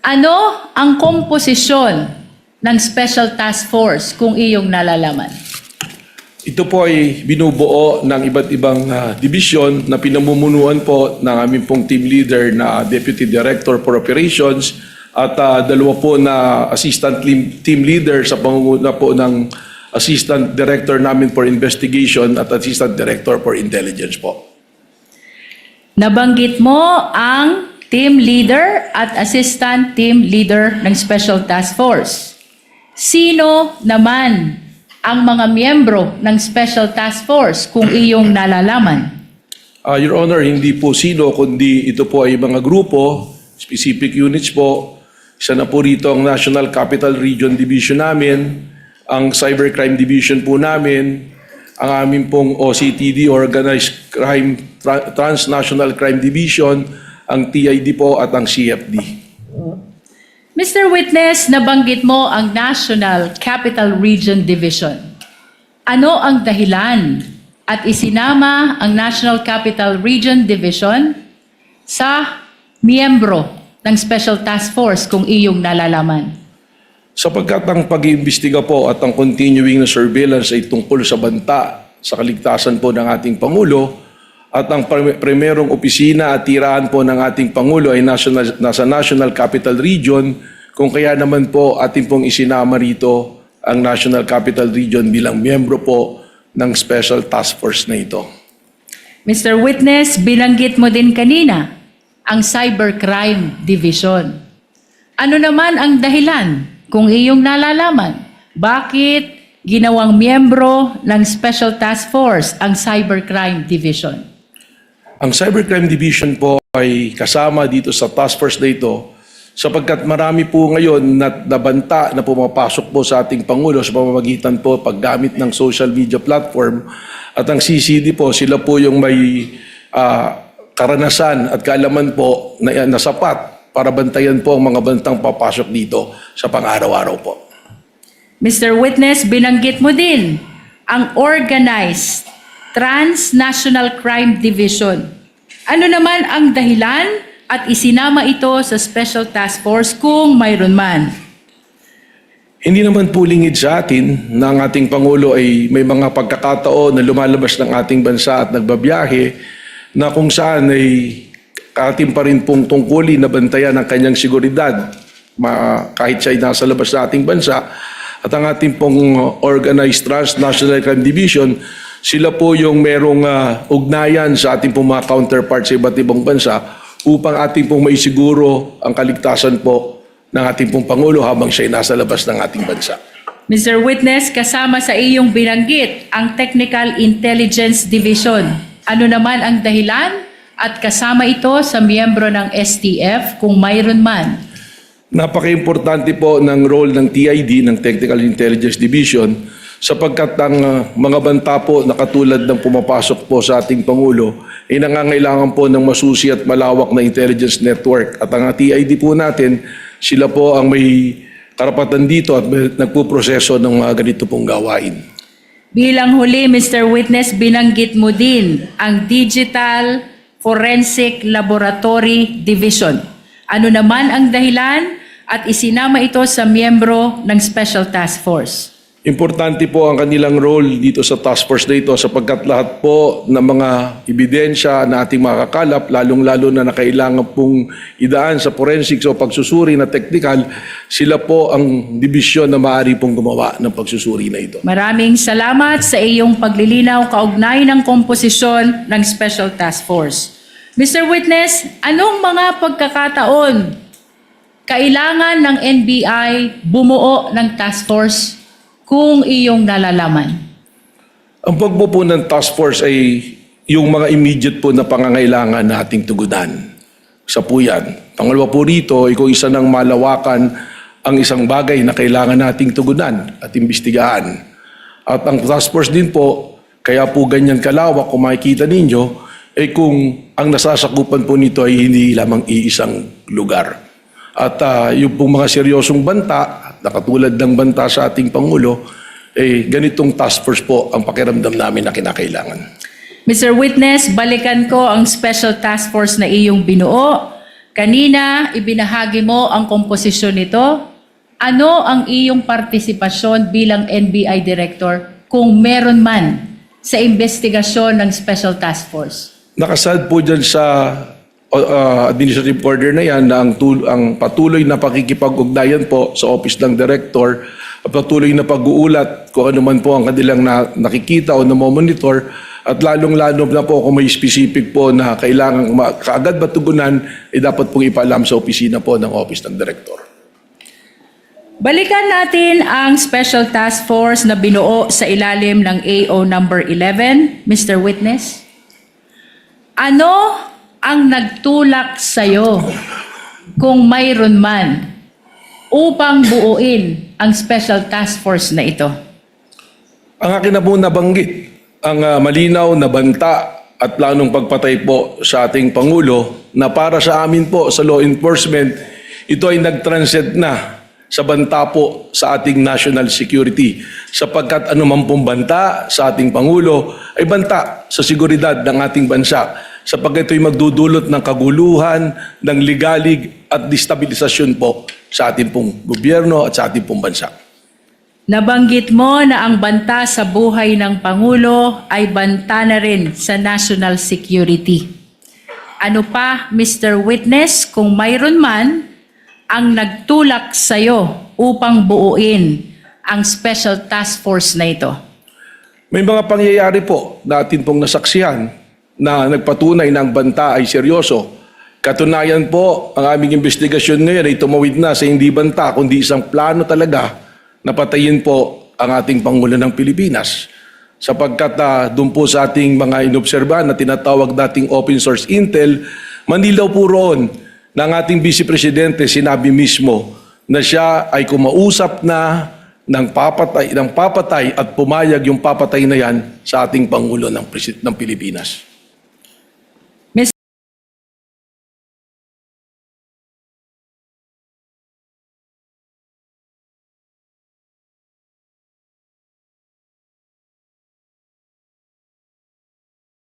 Ano ang komposisyon ng Special Task Force kung iyong nalalaman? Ito po ay binubuo ng iba't ibang division na pinamumunuan po ng aming pong team leader na Deputy Director for Operations at dalawa po na assistant team leader sa pangunguna po ng Assistant Director namin for Investigation at Assistant Director for Intelligence po. Nabanggit mo ang team leader at assistant team leader ng Special Task Force. Sino naman ang mga miyembro ng Special Task Force kung iyong nalalaman? Your Honor, hindi po sino, kundi ito po ay mga grupo, specific units po. Isa na po rito ang National Capital Region Division namin, ang Cybercrime Division po namin, ang aming pong OCTD, Organized Crime, Transnational Crime Division, ang TID po at ang CFD. Mr. Witness, nabanggit mo ang National Capital Region Division. Ano ang dahilan at isinama ang National Capital Region Division sa miyembro ng Special Task Force kung iyong nalalaman? Sapagkat ang pag-iimbestiga po at ang continuing na surveillance ay tungkol sa banta sa kaligtasan po ng ating Pangulo at ang primerong opisina at tirahan po ng ating Pangulo ay nasa National Capital Region, kung kaya naman po ating pong isinama rito ang National Capital Region bilang miyembro po ng Special Task Force na ito. Mr. Witness, binanggit mo din kanina ang Cybercrime Division. Ano naman ang dahilan kung iyong nalalaman? Bakit ginawang miyembro ng Special Task Force ang Cybercrime Division? Ang Cybercrime Division po ay kasama dito sa task force na ito sapagkat marami po ngayon na nabanta na pumapasok po sa ating Pangulo sa pamamagitan po paggamit ng social media platform at ang CCD po, sila po yung may karanasan at kaalaman po na sapat para bantayan po ang mga bantang papasok dito sa pang-araw-araw po. Mr. Witness, binanggit mo din ang Organized Transnational Crime Division. Ano naman ang dahilan at isinama ito sa Special Task Force kung mayroon man? Hindi naman po lingid sa atin na ang ating Pangulo ay may mga pagkakataon na lumalabas ng ating bansa at nagbabiyahe na kung saan ay ating pa rin pong tungkulin na bantayan ang kanyang seguridad kahit siya ay nasa labas sa ating bansa. At ang ating pong Organized Transnational Crime Division, sila po yung merong ugnayan sa ating pong mga counterparts sa iba't ibang bansa upang ating pong maisiguro ang kaligtasan po ng ating pong Pangulo habang siya ay nasa labas ng ating bansa. Mr. Witness, kasama sa iyong binanggit ang Technical Intelligence Division. Ano naman ang dahilan at kasama ito sa miyembro ng STF kung mayroon man? Napaka-importante po ng role ng TID, ng Technical Intelligence Division, sapagkat ang mga banta po na katulad ng pumapasok po sa ating Pangulo ay nangangailangan po ng masusi at malawak na intelligence network. At ang TID po natin, sila po ang may karapatan dito at nagpuproseso ng mga ganito pong gawain. Bilang huli, Mr. Witness, binanggit mo din ang Digital Forensic Laboratory Division. Ano naman ang dahilan at isinama ito sa miyembro ng Special Task Force? Importante po ang kanilang role dito sa task force na ito sapagkat lahat po ng mga ebidensya na ating makakalap, lalong-lalo na nakailangan pong idaan sa forensics o pagsusuri na technical, sila po ang dibisyon na maaari pong gumawa ng pagsusuri na ito. Maraming salamat sa iyong paglilinaw kaugnay ng komposisyon ng Special Task Force. Mr. Witness, anong mga pagkakataon kailangan ng NBI bumuo ng task force kung iyong nalalaman? Ang pagbuo ng task force ay yung mga immediate po na pangangailangan nating tugunan. Isa po yan. Pangalawa po rito ay kung isa ng malawakan ang isang bagay na kailangan nating tugunan at imbestigahan. At ang task force din po, kaya po ganyan kalawak kung makikita ninyo, ay kung ang nasasakupan po nito ay hindi lamang iisang lugar. At yung pong mga seryosong banta, na katulad ng banta sa ating Pangulo, ganitong task force po ang pakiramdam namin na kinakailangan. Mr. Witness, balikan ko ang Special Task Force na iyong binuo. Kanina, ibinahagi mo ang komposisyon nito. Ano ang iyong partisipasyon bilang NBI Director kung meron man sa investigasyon ng Special Task Force? Nakasad po dyan sa administrative order na yan na ang patuloy na pakikipag-ugnayan po sa Office ng Director, patuloy na pag-uulat kung ano man po ang kanilang nakikita o namomonitor, at lalong-lalo na po kung may specific po na kailangang kaagad matugunan, dapat pong ipaalam sa opisina po ng Office ng Director. Balikan natin ang Special Task Force na binuo sa ilalim ng AO number 11, Mr. Witness. Ano ang nagtulak sa'yo kung mayroon man upang buuin ang Special Task Force na ito? Ang akin na po nabanggit, ang malinaw na banta at planong pagpatay po sa ating Pangulo na para sa amin po sa law enforcement, ito ay nag-transcend na sa banta po sa ating national security. Sapagkat anuman pong banta sa ating Pangulo ay banta sa seguridad ng ating bansa. Sapagkat ito'y magdudulot ng kaguluhan, ng ligalig at destabilisasyon po sa ating pong gobyerno at sa ating pong bansa. Nabanggit mo na ang banta sa buhay ng Pangulo ay banta na rin sa national security. Ano pa, Mr. Witness, kung mayroon man ang nagtulak sa'yo upang buuin ang Special Task Force na ito? May mga pangyayari po na atin pong nasaksihan na nagpatunay na ang banta ay seryoso. Katunayan po, ang aming investigasyon ngayon ay tumawid na sa hindi banta, kundi isang plano talaga na patayin po ang ating Pangulo ng Pilipinas. Sapagkat doon po sa ating mga inobserbahan na tinatawag dating open source intel, manilaw po roon ng ating Vice Presidente, sinabi mismo na siya ay kumausap na ng papatay at pumayag yung papatay na yan sa ating Pangulo ng Pilipinas.